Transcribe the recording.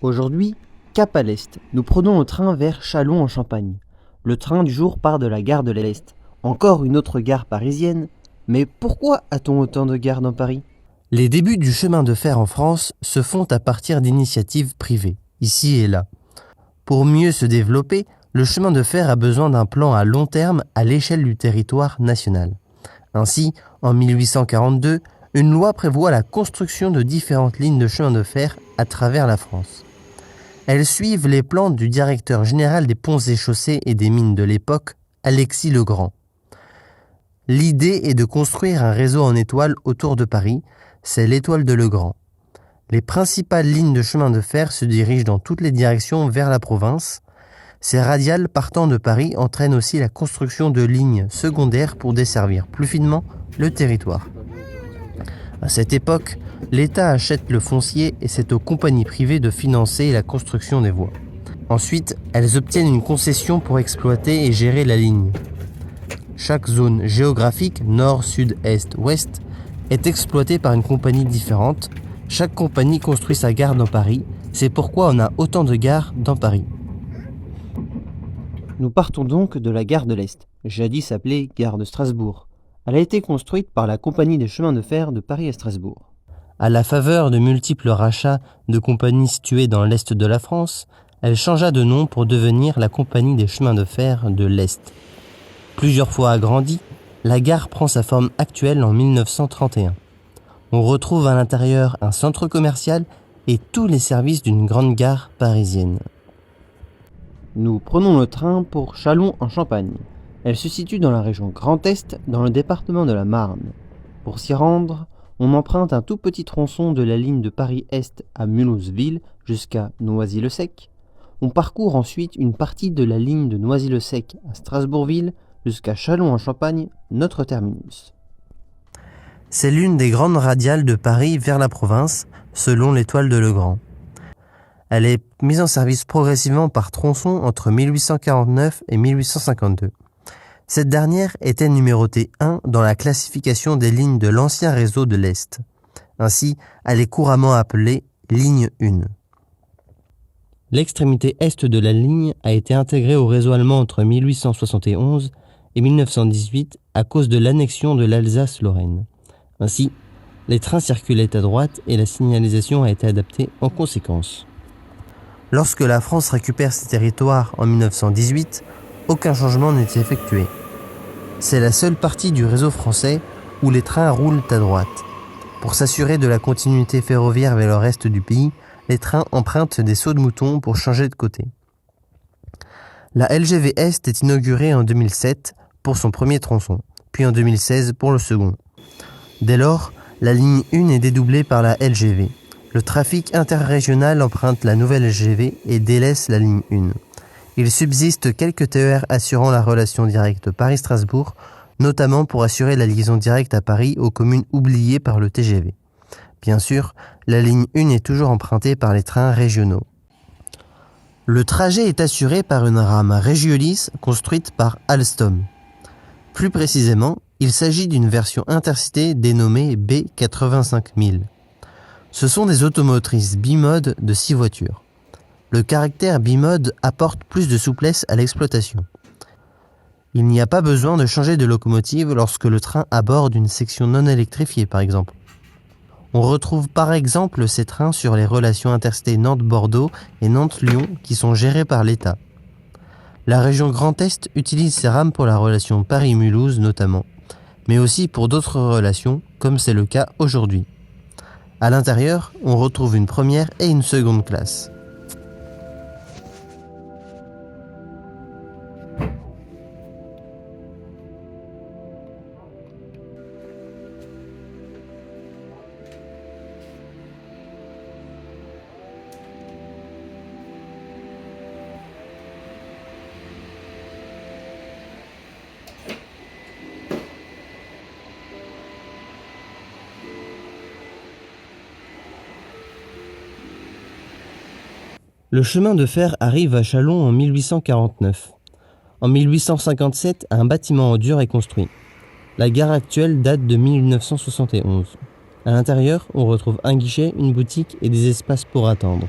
Aujourd'hui, cap à l'est, nous prenons le train vers Châlons en Champagne. Le train du jour part de la gare de l'Est. Encore une autre gare parisienne. Mais pourquoi a-t-on autant de gares dans Paris ? Les débuts du chemin de fer en France se font à partir d'initiatives privées, ici et là. Pour mieux se développer, le chemin de fer a besoin d'un plan à long terme à l'échelle du territoire national. Ainsi, en 1842, une loi prévoit la construction de différentes lignes de chemin de fer à travers la France. Elles suivent les plans du directeur général des ponts et chaussées et des mines de l'époque, Alexis Legrand. L'idée est de construire un réseau en étoile autour de Paris, c'est l'étoile de Legrand. Les principales lignes de chemin de fer se dirigent dans toutes les directions vers la province. Ces radiales partant de Paris entraînent aussi la construction de lignes secondaires pour desservir plus finement le territoire. À cette époque, l'État achète le foncier et c'est aux compagnies privées de financer la construction des voies. Ensuite, elles obtiennent une concession pour exploiter et gérer la ligne. Chaque zone géographique, nord, sud, est, ouest, est exploitée par une compagnie différente. Chaque compagnie construit sa gare dans Paris. C'est pourquoi on a autant de gares dans Paris. Nous partons donc de la gare de l'Est, jadis appelée gare de Strasbourg. Elle a été construite par la Compagnie des chemins de fer de Paris à Strasbourg. À la faveur de multiples rachats de compagnies situées dans l'Est de la France, elle changea de nom pour devenir la Compagnie des chemins de fer de l'Est. Plusieurs fois agrandie, la gare prend sa forme actuelle en 1931. On retrouve à l'intérieur un centre commercial et tous les services d'une grande gare parisienne. Nous prenons le train pour Châlons en Champagne. Elle se situe dans la région Grand Est, dans le département de la Marne. Pour s'y rendre, on emprunte un tout petit tronçon de la ligne de Paris-Est à Mulhouse-Ville jusqu'à Noisy-le-Sec. On parcourt ensuite une partie de la ligne de Noisy-le-Sec à Strasbourgville jusqu'à Châlons en Champagne, notre terminus. C'est l'une des grandes radiales de Paris vers la province, selon l'étoile de Legrand. Elle est mise en service progressivement par tronçons entre 1849 et 1852. Cette dernière était numérotée 1 dans la classification des lignes de l'ancien réseau de l'Est. Ainsi, elle est couramment appelée ligne 1. L'extrémité est de la ligne a été intégrée au réseau allemand entre 1871 et 1918 à cause de l'annexion de l'Alsace-Lorraine. Ainsi, les trains circulaient à droite et la signalisation a été adaptée en conséquence. Lorsque la France récupère ses territoires en 1918, aucun changement n'est effectué. C'est la seule partie du réseau français où les trains roulent à droite. Pour s'assurer de la continuité ferroviaire vers le reste du pays, les trains empruntent des sauts de mouton pour changer de côté. La LGV Est est inaugurée en 2007 pour son premier tronçon, puis en 2016 pour le second. Dès lors, la ligne 1 est dédoublée par la LGV. Le trafic interrégional emprunte la nouvelle LGV et délaisse la ligne 1. Il subsiste quelques TER assurant la relation directe Paris-Strasbourg, notamment pour assurer la liaison directe à Paris aux communes oubliées par le TGV. Bien sûr, la ligne 1 est toujours empruntée par les trains régionaux. Le trajet est assuré par une rame Régiolis construite par Alstom. Plus précisément, il s'agit d'une version intercité dénommée B85000. Ce sont des automotrices bimode de 6 voitures. Le caractère bimode apporte plus de souplesse à l'exploitation. Il n'y a pas besoin de changer de locomotive lorsque le train aborde une section non électrifiée par exemple. On retrouve par exemple ces trains sur les relations intercités Nantes-Bordeaux et Nantes-Lyon qui sont gérées par l'État. La région Grand Est utilise ces rames pour la relation Paris-Mulhouse notamment, mais aussi pour d'autres relations comme c'est le cas aujourd'hui. À l'intérieur, on retrouve une première et une seconde classe. Le chemin de fer arrive à Châlons en 1849. En 1857, un bâtiment en dur est construit. La gare actuelle date de 1971. À l'intérieur, on retrouve un guichet, une boutique et des espaces pour attendre.